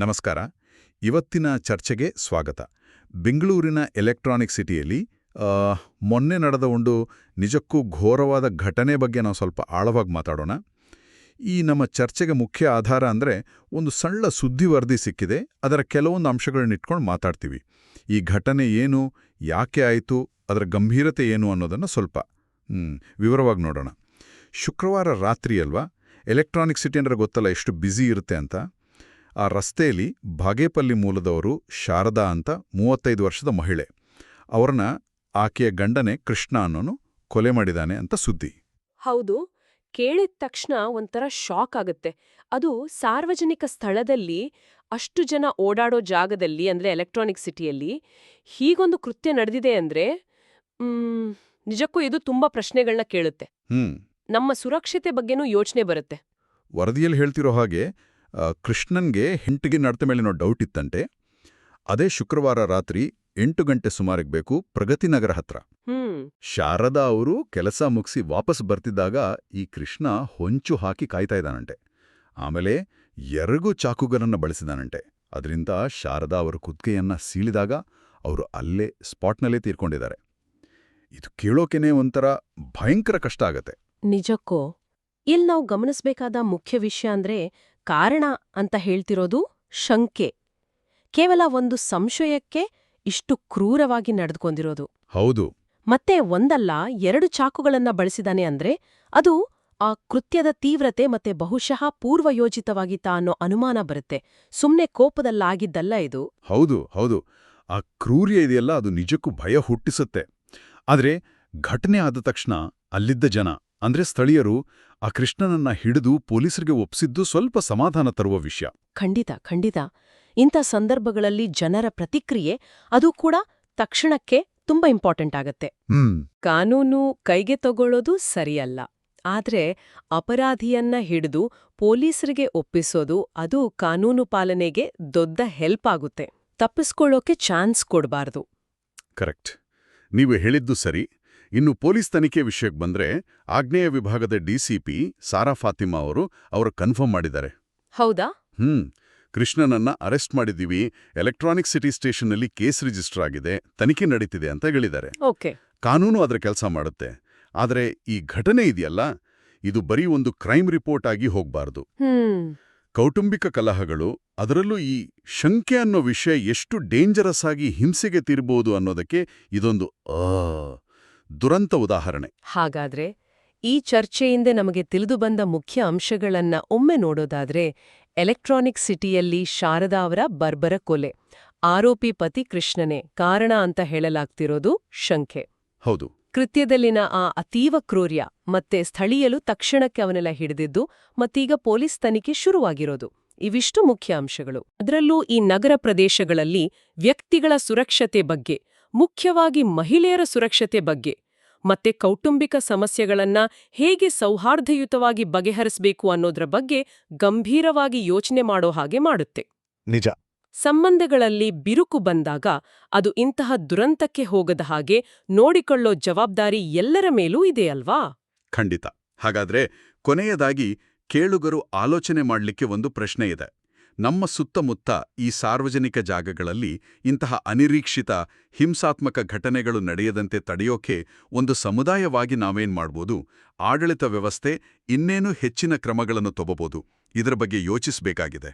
ನಮಸ್ಕಾರ. ಇವತ್ತಿನ ಚರ್ಚೆಗೆ ಸ್ವಾಗತ. ಬೆಂಗಳೂರಿನ ಎಲೆಕ್ಟ್ರಾನಿಕ್ ಸಿಟಿಯಲ್ಲಿ ಮೊನ್ನೆ ನಡೆದ ಒಂದು ನಿಜಕ್ಕೂ ಘೋರವಾದ ಘಟನೆ ಬಗ್ಗೆ ನಾವು ಸ್ವಲ್ಪ ಆಳವಾಗಿ ಮಾತಾಡೋಣ. ಈ ನಮ್ಮ ಚರ್ಚೆಗೆ ಮುಖ್ಯ ಆಧಾರ ಅಂದರೆ ಒಂದು ಸಣ್ಣ ಸುದ್ದಿವರದಿ ಸಿಕ್ಕಿದೆ, ಅದರ ಕೆಲವೊಂದು ಅಂಶಗಳನ್ನ ಇಟ್ಕೊಂಡು ಮಾತಾಡ್ತೀವಿ. ಈ ಘಟನೆ ಏನು, ಯಾಕೆ ಆಯಿತು, ಅದರ ಗಂಭೀರತೆ ಏನು ಅನ್ನೋದನ್ನು ಸ್ವಲ್ಪ ವಿವರವಾಗಿ ನೋಡೋಣ. ಶುಕ್ರವಾರ ರಾತ್ರಿ ಅಲ್ವಾ, ಎಲೆಕ್ಟ್ರಾನಿಕ್ ಸಿಟಿ ಅಂದರೆ ಗೊತ್ತಲ್ಲ ಎಷ್ಟು ಬ್ಯುಸಿ ಇರುತ್ತೆ ಅಂತ. ಆ ರಸ್ತೆಯಲ್ಲಿ ಬಾಗೇಪಲ್ಲಿ ಮೂಲದವರು ಶಾರದಾ ಅಂತ 35 ವರ್ಷದ ಮಹಿಳೆ, ಅವ್ರನ್ನ ಆಕೆಯ ಗಂಡನೇ ಕೃಷ್ಣ ಅನ್ನೋನು ಕೊಲೆ ಮಾಡಿದಾನೆ ಅಂತ ಸುದ್ದಿ. ಹೌದು, ಕೇಳಿದ ತಕ್ಷಣ ಒಂಥರ ಶಾಕ್ ಆಗತ್ತೆ. ಅದು ಸಾರ್ವಜನಿಕ ಸ್ಥಳದಲ್ಲಿ, ಅಷ್ಟು ಜನ ಓಡಾಡೋ ಜಾಗದಲ್ಲಿ, ಅಂದ್ರೆ ಎಲೆಕ್ಟ್ರಾನಿಕ್ ಸಿಟಿಯಲ್ಲಿ ಹೀಗೊಂದು ಕೃತ್ಯ ನಡೆದಿದೆ ಅಂದ್ರೆ ನಿಜಕ್ಕೂ ಇದು ತುಂಬಾ ಪ್ರಶ್ನೆಗಳನ್ನ ಕೇಳುತ್ತೆ. ನಮ್ಮ ಸುರಕ್ಷತೆ ಬಗ್ಗೆನೂ ಯೋಚನೆ ಬರುತ್ತೆ. ವರದಿಯಲ್ಲಿ ಹೇಳ್ತಿರೋ ಹಾಗೆ ಕೃಷ್ಣನ್ಗೆ ಹೆಂಟಿಗೆ ನಡತೆ ಮೇಲಿನೋ ಡೌಟ್ ಇತ್ತಂತೆ. ಅದೇ ಶುಕ್ರವಾರ ರಾತ್ರಿ 8 ಗಂಟೆ ಸುಮಾರಿಗೆ ಬೇಕು, ಪ್ರಗತಿನಗರ ಹತ್ರ. ಶಾರದಾ ಅವರು ಕೆಲಸ ಮುಗಿಸಿ ವಾಪಸ್ ಬರ್ತಿದ್ದಾಗ ಈ ಕೃಷ್ಣ ಹೊಂಚು ಹಾಕಿ ಕಾಯ್ತಾ ಇದ್ದಾನಂತೆ. ಆಮೇಲೆ 2 ಚಾಕುಗಳನ್ನು ಬಳಸಿದಾನಂತೆ. ಅದರಿಂದ ಶಾರದಾ ಅವರ ಕುತ್ತಿಗೆಯನ್ನ ಸೀಳಿದಾಗ ಅವರು ಅಲ್ಲೇ ಸ್ಪಾಟ್ನಲ್ಲೇ ತೀರ್ಕೊಂಡಿದ್ದಾರೆ. ಇದು ಕೇಳೋಕೆನೇ ಒಂಥರ ಭಯಂಕರ ಕಷ್ಟ ಆಗತ್ತೆ. ನಿಜಕ್ಕೂ ಇಲ್ಲಿ ನಾವು ಗಮನಿಸಬೇಕಾದ ಮುಖ್ಯ ವಿಷಯ ಅಂದ್ರೆ, ಕಾರಣ ಅಂತ ಹೇಳ್ತಿರೋದು ಶಂಕೆ. ಕೇವಲ ಒಂದು ಸಂಶಯಕ್ಕೆ ಇಷ್ಟು ಕ್ರೂರವಾಗಿ ನಡೆದುಕೊಂಡಿರೋದು. ಹೌದು. ಮತ್ತೆ ಒಂದಲ್ಲ 2 ಚಾಕುಗಳನ್ನ ಬಳಸಿದಾನೆ ಅಂದ್ರೆ ಅದು ಆ ಕೃತ್ಯದ ತೀವ್ರತೆ ಮತ್ತೆ ಬಹುಶಃ ಪೂರ್ವಯೋಜಿತವಾಗಿತ್ತಾ ಅನ್ನೋ ಅನುಮಾನ ಬರುತ್ತೆ. ಸುಮ್ನೆ ಕೋಪದಲ್ಲಾಗಿದ್ದಲ್ಲ ಇದು. ಹೌದು ಹೌದು, ಆ ಕ್ರೂರ್ಯ ಇದೆಯಲ್ಲ, ಅದು ನಿಜಕ್ಕೂ ಭಯ ಹುಟ್ಟಿಸುತ್ತೆ. ಆದ್ರೆ ಘಟನೆ ಆದ ತಕ್ಷಣ ಅಲ್ಲಿದ್ದ ಜನ ಅಂದ್ರೆ ಸ್ಥಳೀಯರು ಆ ಕೃಷ್ಣನನ್ನ ಹಿಡಿದು ಪೊಲೀಸರಿಗೆ ಒಪ್ಪಿಸಿದ್ದು ಸ್ವಲ್ಪ ಸಮಾಧಾನ ತರುವ ವಿಷಯ. ಖಂಡಿತ. ಇಂಥ ಸಂದರ್ಭಗಳಲ್ಲಿ ಜನರ ಪ್ರತಿಕ್ರಿಯೆ ಅದು ಕೂಡ ತಕ್ಷಣಕ್ಕೆ ತುಂಬಾ ಇಂಪಾರ್ಟೆಂಟ್ ಆಗತ್ತೆ. ಕಾನೂನು ಕೈಗೆ ತಗೊಳ್ಳೋದು ಸರಿಯಲ್ಲ, ಆದ್ರೆ ಅಪರಾಧಿಯನ್ನ ಹಿಡಿದು ಪೊಲೀಸರಿಗೆ ಒಪ್ಪಿಸೋದು ಅದು ಕಾನೂನು ಪಾಲನೆಗೆ ದೊಡ್ಡ ಹೆಲ್ಪ್ ಆಗುತ್ತೆ. ತಪ್ಪಿಸ್ಕೊಳ್ಳೋಕೆ ಚಾನ್ಸ್ ಕೊಡಬಾರ್ದು. ಕರೆಕ್ಟ್, ನೀವು ಹೇಳಿದ್ದು ಸರಿ. ಇನ್ನು ಪೊಲೀಸ್ ತನಿಖೆ ವಿಷಯಕ್ಕೆ ಬಂದ್ರೆ, ಆಗ್ನೇಯ ವಿಭಾಗದ ಡಿಸಿಪಿ ಸಾರಾ ಫಾತಿಮಾ ಅವರು ಕನ್ಫರ್ಮ್ ಮಾಡಿದ್ದಾರೆ. ಹೌದಾ? ಕೃಷ್ಣನನ್ನ ಅರೆಸ್ಟ್ ಮಾಡಿದ್ದೀವಿ, ಎಲೆಕ್ಟ್ರಾನಿಕ್ ಸಿಟಿ ಸ್ಟೇಷನ್ನಲ್ಲಿ ಕೇಸ್ ರಿಜಿಸ್ಟರ್ ಆಗಿದೆ, ತನಿಖೆ ನಡೀತಿದೆ ಅಂತ ಹೇಳಿದ್ದಾರೆ. ಓಕೆ, ಕಾನೂನು ಅದರ ಕೆಲಸ ಮಾಡುತ್ತೆ. ಆದರೆ ಈ ಘಟನೆ ಇದೆಯಲ್ಲ, ಇದು ಬರೀ ಒಂದು ಕ್ರೈಮ್ ರಿಪೋರ್ಟ್ ಆಗಿ ಹೋಗ್ಬಾರ್ದು. ಕೌಟುಂಬಿಕ ಕಲಹಗಳು, ಅದರಲ್ಲೂ ಈ ಶಂಕೆ ಅನ್ನೋ ವಿಷಯ ಎಷ್ಟು ಡೇಂಜರಸ್ ಆಗಿ ಹಿಂಸೆಗೆ ತೀರ್ಬೋದು ಅನ್ನೋದಕ್ಕೆ ಇದೊಂದು ದುರಂತ ಉದಾಹರಣೆ. ಹಾಗಾದ್ರೆ ಈ ಚರ್ಚೆಯಿಂದ ನಮಗೆ ತಿಳಿದುಬಂದ ಮುಖ್ಯ ಅಂಶಗಳನ್ನ ಒಮ್ಮೆ ನೋಡೋದಾದ್ರೆ, ಎಲೆಕ್ಟ್ರಾನಿಕ್ ಸಿಟಿಯಲ್ಲಿ ಶಾರದಾ ಅವರ ಬರ್ಬರ ಕೊಲೆ, ಆರೋಪಿ ಪತಿ ಕೃಷ್ಣನೇ ಕಾರಣ ಅಂತ ಹೇಳಲಾಗ್ತಿರೋದು ಶಂಕೆ. ಹೌದು. ಕೃತ್ಯದಲ್ಲಿನ ಆ ಅತೀವ ಕ್ರೂರ್ಯ ಮತ್ತೆ ಸ್ಥಳೀಯರು ತಕ್ಷಣಕ್ಕೆ ಅವನೆಲ್ಲ ಹಿಡಿದಿದ್ದು ಮತ್ತೀಗ ಪೊಲೀಸ್ ತನಿಖೆ ಶುರುವಾಗಿರೋದು, ಇವಿಷ್ಟು ಮುಖ್ಯ ಅಂಶಗಳು. ಅದರಲ್ಲೂ ಈ ನಗರ ಪ್ರದೇಶಗಳಲ್ಲಿ ವ್ಯಕ್ತಿಗಳ ಸುರಕ್ಷತೆ ಬಗ್ಗೆ, ಮುಖ್ಯವಾಗಿ ಮಹಿಳೆಯರ ಸುರಕ್ಷತೆ ಬಗ್ಗೆ ಮತ್ತೆ ಕೌಟುಂಬಿಕ ಸಮಸ್ಯೆಗಳನ್ನ ಹೇಗೆ ಸೌಹಾರ್ದಯುತವಾಗಿ ಬಗೆಹರಿಸಬೇಕು ಅನ್ನೋದ್ರ ಬಗ್ಗೆ ಗಂಭೀರವಾಗಿ ಯೋಚನೆ ಮಾಡೋ ಹಾಗೆ ಮಾಡುತ್ತೆ. ನಿಜ. ಸಂಬಂಧಗಳಲ್ಲಿ ಬಿರುಕು ಬಂದಾಗ ಅದು ಇಂತಹ ದುರಂತಕ್ಕೆ ಹೋಗದ ಹಾಗೆ ನೋಡಿಕೊಳ್ಳೋ ಜವಾಬ್ದಾರಿ ಎಲ್ಲರ ಮೇಲೂ ಇದೆಯಲ್ವಾ? ಖಂಡಿತ. ಹಾಗಾದ್ರೆ ಕೊನೆಯದಾಗಿ ಕೇಳುಗರು ಆಲೋಚನೆ ಮಾಡಲಿಕ್ಕೆ ಒಂದು ಪ್ರಶ್ನೆ ಇದೆ. ನಮ್ಮ ಸುತ್ತಮುತ್ತ ಈ ಸಾರ್ವಜನಿಕ ಜಾಗಗಳಲ್ಲಿ ಇಂತಹ ಅನಿರೀಕ್ಷಿತ ಹಿಂಸಾತ್ಮಕ ಘಟನೆಗಳು ನಡೆಯದಂತೆ ತಡೆಯೋಕೆ ಒಂದು ಸಮುದಾಯವಾಗಿ ನಾವೇನ್ ಮಾಡ್ಬೋದು? ಆಡಳಿತ ವ್ಯವಸ್ಥೆ ಇನ್ನೇನು ಹೆಚ್ಚಿನ ಕ್ರಮಗಳನ್ನು ತಗೋಬೋದು? ಇದರ ಬಗ್ಗೆ ಯೋಚಿಸಬೇಕಾಗಿದೆ.